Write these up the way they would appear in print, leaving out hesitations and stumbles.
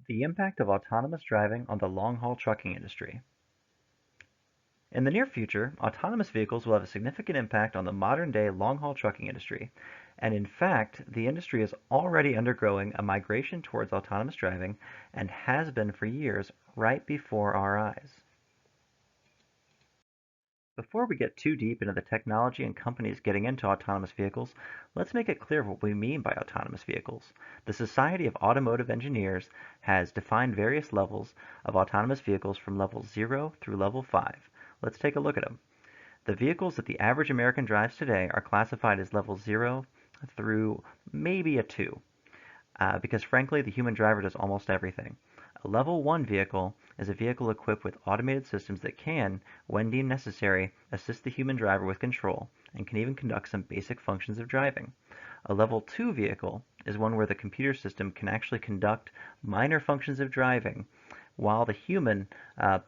The impact of autonomous driving on the long-haul trucking industry. In the near future, autonomous vehicles will have a significant impact on the modern-day long-haul trucking industry, and in fact, the industry is already undergoing a migration towards autonomous driving and has been for years right before our eyes. Before we get too deep into the technology and companies getting into autonomous vehicles, let's make it clear what we mean by autonomous vehicles. The Society of Automotive Engineers has defined various levels of autonomous vehicles from level 0 through level 5. Let's take a look at them. The vehicles that the average American drives today are classified as level 0 through maybe a 2, because frankly, the human driver does almost everything. A level 1 vehicle is a vehicle equipped with automated systems that can, when deemed necessary, assist the human driver with control and can even conduct some basic functions of driving. A level 2 vehicle is one where the computer system can actually conduct minor functions of driving while the human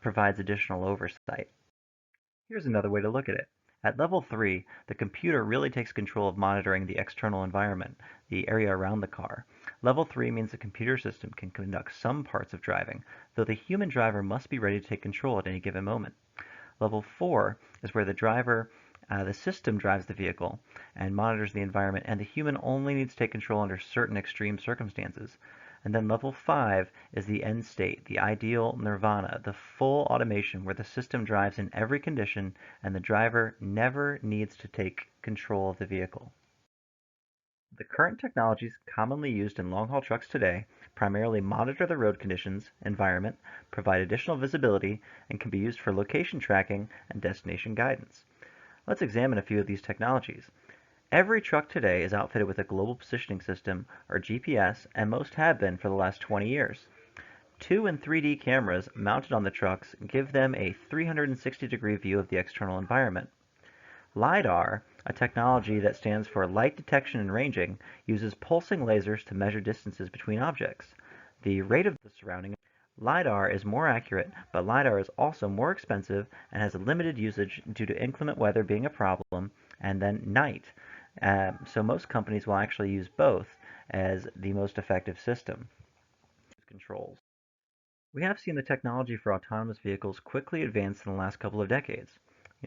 provides additional oversight. Here's another way to look at it. At level 3, the computer really takes control of monitoring the external environment, the area around the car. Level 3 means the computer system can conduct some parts of driving, though the human driver must be ready to take control at any given moment. Level 4 is where the system drives the vehicle and monitors the environment, and the human only needs to take control under certain extreme circumstances. And then level 5 is the end state, the ideal nirvana, the full automation where the system drives in every condition and the driver never needs to take control of the vehicle. The current technologies commonly used in long-haul trucks today primarily monitor the road conditions, environment, provide additional visibility, and can be used for location tracking and destination guidance. Let's examine a few of these technologies. Every truck today is outfitted with a global positioning system, or GPS, and most have been for the last 20 years. 2 and 3D cameras mounted on the trucks give them a 360-degree view of the external environment. LiDAR, a technology that stands for light detection and ranging, uses pulsing lasers to measure distances between objects. The rate of the surrounding LiDAR is more accurate, but LiDAR is also more expensive and has a limited usage due to inclement weather being a problem, and then night. So most companies will actually use both as the most effective system. Controls. We have seen the technology for autonomous vehicles quickly advance in the last couple of decades.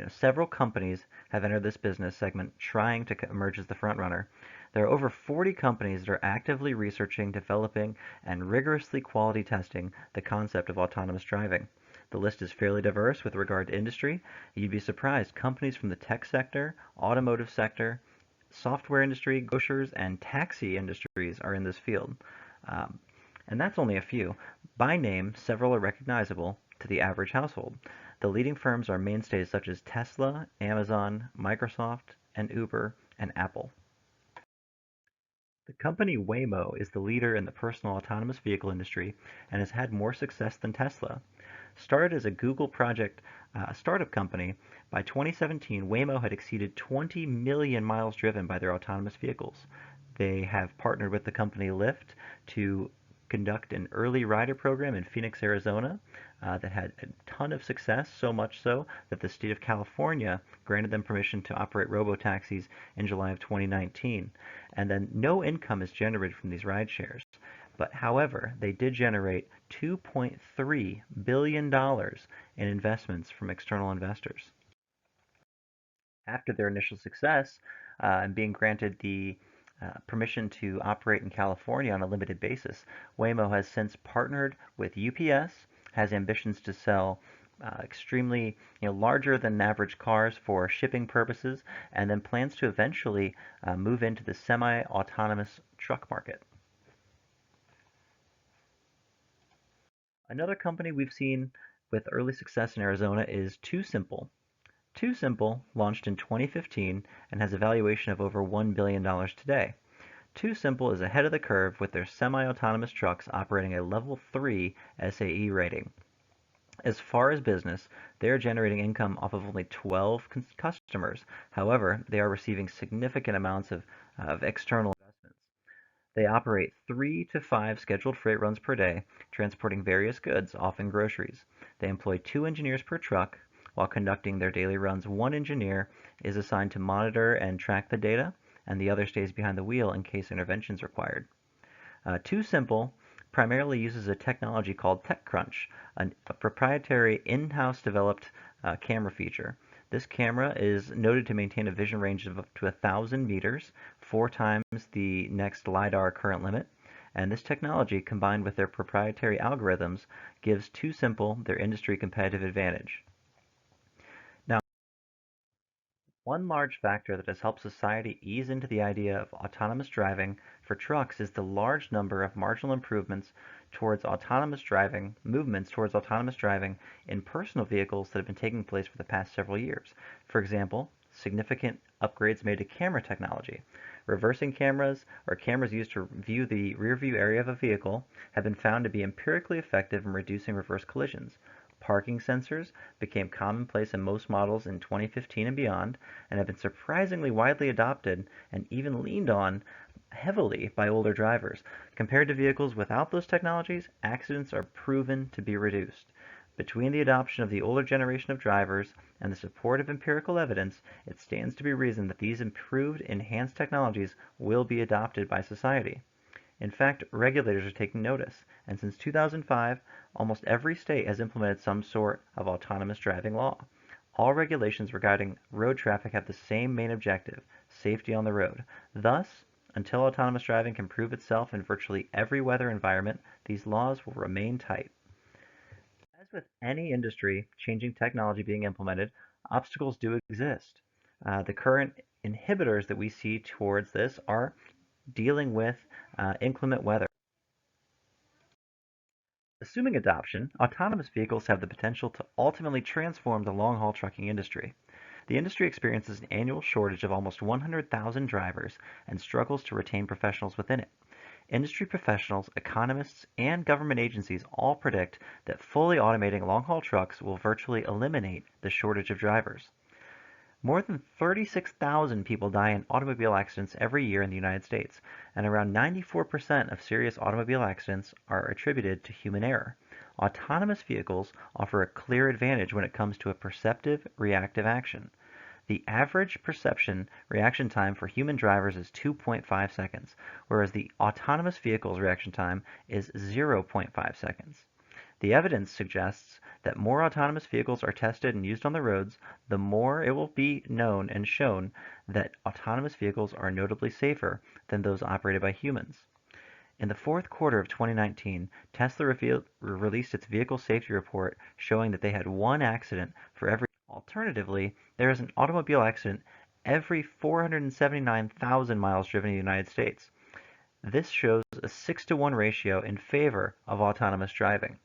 Several companies have entered this business segment trying to emerge as the front runner. There are over 40 companies that are actively researching, developing, and rigorously quality testing the concept of autonomous driving. The list is fairly diverse with regard to industry. You'd be surprised companies from the tech sector, automotive sector, software industry, grocers, and taxi industries are in this field. And that's only a few. By name, several are recognizable to the average household. The leading firms are mainstays such as Tesla, Amazon, Microsoft, and Uber, and Apple. The company Waymo is the leader in the personal autonomous vehicle industry and has had more success than Tesla. Started as a Google project startup company, by 2017 Waymo had exceeded 20 million miles driven by their autonomous vehicles. They have partnered with the company Lyft to conduct an early rider program in Phoenix, Arizona that had a ton of success, so much so that the state of California granted them permission to operate robo-taxis in July of 2019. And then no income is generated from these ride shares. But however, they did generate $2.3 billion in investments from external investors. After their initial success and being granted the permission to operate in California on a limited basis, Waymo has since partnered with UPS, has ambitions to sell extremely larger than average cars for shipping purposes, and then plans to eventually move into the semi-autonomous truck market. Another company we've seen with early success in Arizona is Too Simple. Too Simple launched in 2015 and has a valuation of over $1 billion today. Too Simple is ahead of the curve with their semi-autonomous trucks operating a level 3 SAE rating. As far as business, they are generating income off of only 12 customers. However, they are receiving significant amounts of external investments. They operate 3 to 5 scheduled freight runs per day, transporting various goods, often groceries. They employ 2 engineers per truck. While conducting their daily runs, 1 engineer is assigned to monitor and track the data, and the other stays behind the wheel in case intervention is required. Too Simple primarily uses a technology called TechCrunch, a proprietary in-house developed camera feature. This camera is noted to maintain a vision range of up to 1,000 meters, 4 times the next LiDAR current limit. And this technology, combined with their proprietary algorithms, gives TuSimple their industry competitive advantage. Now, one large factor that has helped society ease into the idea of autonomous driving for trucks is the large number of marginal movements towards autonomous driving in personal vehicles that have been taking place for the past several years. For example, significant upgrades made to camera technology. Reversing cameras, or cameras used to view the rear view area of a vehicle, have been found to be empirically effective in reducing reverse collisions. Parking sensors became commonplace in most models in 2015 and beyond, and have been surprisingly widely adopted and even leaned on heavily by older drivers. Compared to vehicles without those technologies, accidents are proven to be reduced. Between the adoption of the older generation of drivers and the support of empirical evidence, it stands to be reasoned that these improved, enhanced technologies will be adopted by society. In fact, regulators are taking notice, and since 2005, almost every state has implemented some sort of autonomous driving law. All regulations regarding road traffic have the same main objective: safety on the road. Thus, until autonomous driving can prove itself in virtually every weather environment, these laws will remain tight. As with any industry changing technology being implemented, obstacles do exist. The current inhibitors that we see towards this are dealing with inclement weather. Assuming adoption, autonomous vehicles have the potential to ultimately transform the long-haul trucking industry. The industry experiences an annual shortage of almost 100,000 drivers and struggles to retain professionals within it. Industry professionals, economists, and government agencies all predict that fully automating long-haul trucks will virtually eliminate the shortage of drivers. More than 36,000 people die in automobile accidents every year in the United States, and around 94% of serious automobile accidents are attributed to human error. Autonomous vehicles offer a clear advantage when it comes to a perceptive, reactive action. The average perception reaction time for human drivers is 2.5 seconds, whereas the autonomous vehicle's reaction time is 0.5 seconds. The evidence suggests that more autonomous vehicles are tested and used on the roads, the more it will be known and shown that autonomous vehicles are notably safer than those operated by humans. In the fourth quarter of 2019, Tesla released its vehicle safety report showing that they had one accident for every. Alternatively, there is an automobile accident every 479,000 miles driven in the United States. This shows a 6-to-1 ratio in favor of autonomous driving.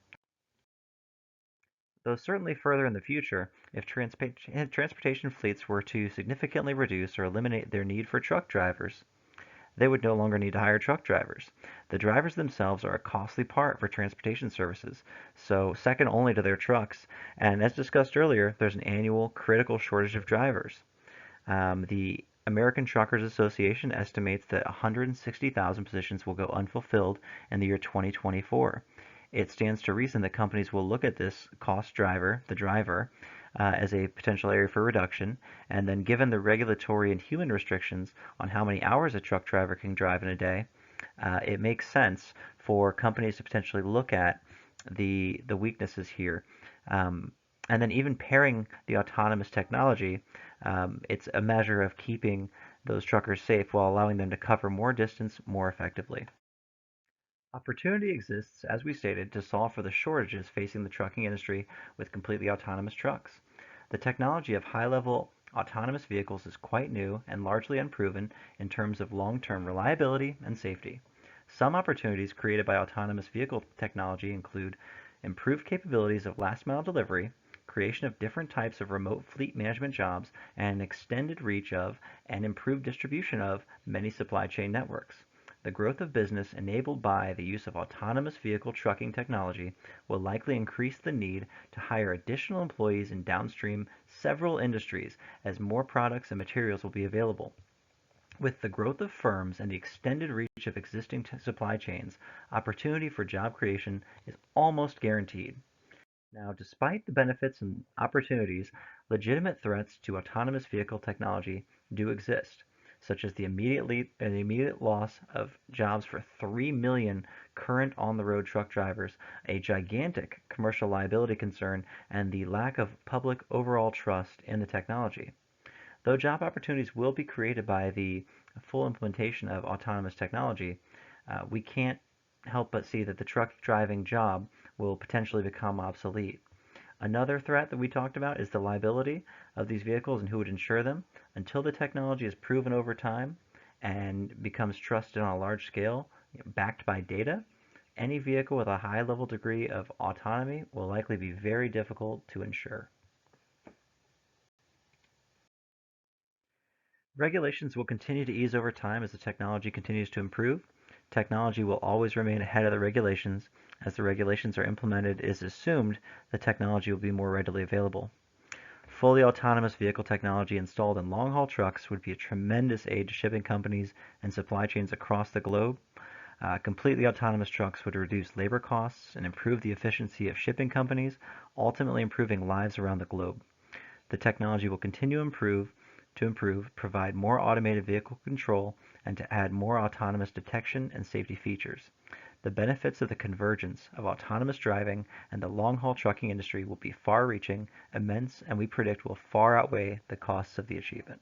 Though certainly further in the future, if transportation fleets were to significantly reduce or eliminate their need for truck drivers, they would no longer need to hire truck drivers. The drivers themselves are a costly part for transportation services, so second only to their trucks. And as discussed earlier, there's an annual critical shortage of drivers. The American Truckers Association estimates that 160,000 positions will go unfulfilled in the year 2024. It stands to reason that companies will look at this cost driver, the driver, as a potential area for reduction, and then given the regulatory and human restrictions on how many hours a truck driver can drive in a day, it makes sense for companies to potentially look at the weaknesses here. And then even pairing the autonomous technology, it's a measure of keeping those truckers safe while allowing them to cover more distance more effectively. Opportunity exists, as we stated, to solve for the shortages facing the trucking industry with completely autonomous trucks. The technology of high-level autonomous vehicles is quite new and largely unproven in terms of long-term reliability and safety. Some opportunities created by autonomous vehicle technology include improved capabilities of last-mile delivery, creation of different types of remote fleet management jobs, and an extended reach of and improved distribution of many supply chain networks. The growth of business enabled by the use of autonomous vehicle trucking technology will likely increase the need to hire additional employees in downstream several industries as more products and materials will be available. With the growth of firms and the extended reach of existing supply chains, opportunity for job creation is almost guaranteed. Now, despite the benefits and opportunities, legitimate threats to autonomous vehicle technology do exist, such as the immediate loss of jobs for 3 million current on-the-road truck drivers a gigantic commercial liability concern and the lack of public overall trust in the technology. Though job opportunities will be created by the full implementation of autonomous technology, we can't help but see that the truck driving job will potentially become obsolete. Another threat that we talked about is the liability of these vehicles and who would insure them. Until the technology is proven over time and becomes trusted on a large scale, backed by data, any vehicle with a high level degree of autonomy will likely be very difficult to insure. Regulations will continue to ease over time as the technology continues to improve. Technology will always remain ahead of the regulations. As the regulations are implemented, it is assumed the technology will be more readily available. Fully autonomous vehicle technology installed in long-haul trucks would be a tremendous aid to shipping companies and supply chains across the globe. Completely autonomous trucks would reduce labor costs and improve the efficiency of shipping companies, ultimately improving lives around the globe. The technology will continue to improve, provide more automated vehicle control, and to add more autonomous detection and safety features. The benefits of the convergence of autonomous driving and the long-haul trucking industry will be far-reaching, immense, and we predict will far outweigh the costs of the achievement.